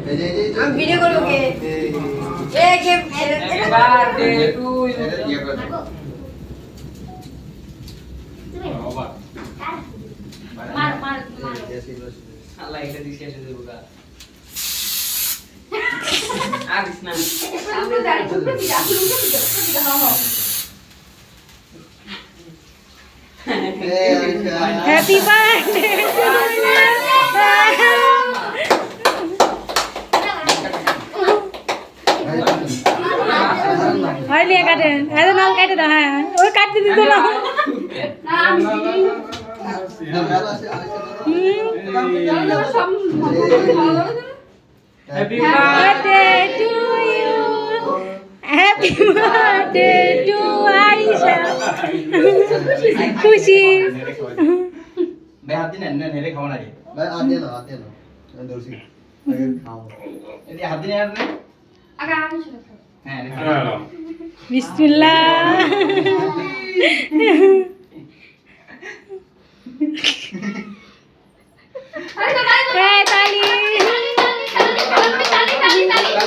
আমি ভিডিও করব কে এ কে birthday to you বাবা মার মার আল্লাহ এটা দিছে এসে দেবো গা আর না আমরা যাই তুমি যা তুমি নাও Happy birthday to you. Hai lihat kaden, ada nama kaden dah. Oh kaden itu lah. Happy birthday to you. Happy birthday to Aisha. खुशी मैं हाथ दिन अन्य नेरे खाओ ना रे मैं आते ना दोषी खाओ ये हाथ दिन यार ने अगर आगे चलो हैं बिस्मिल्लाह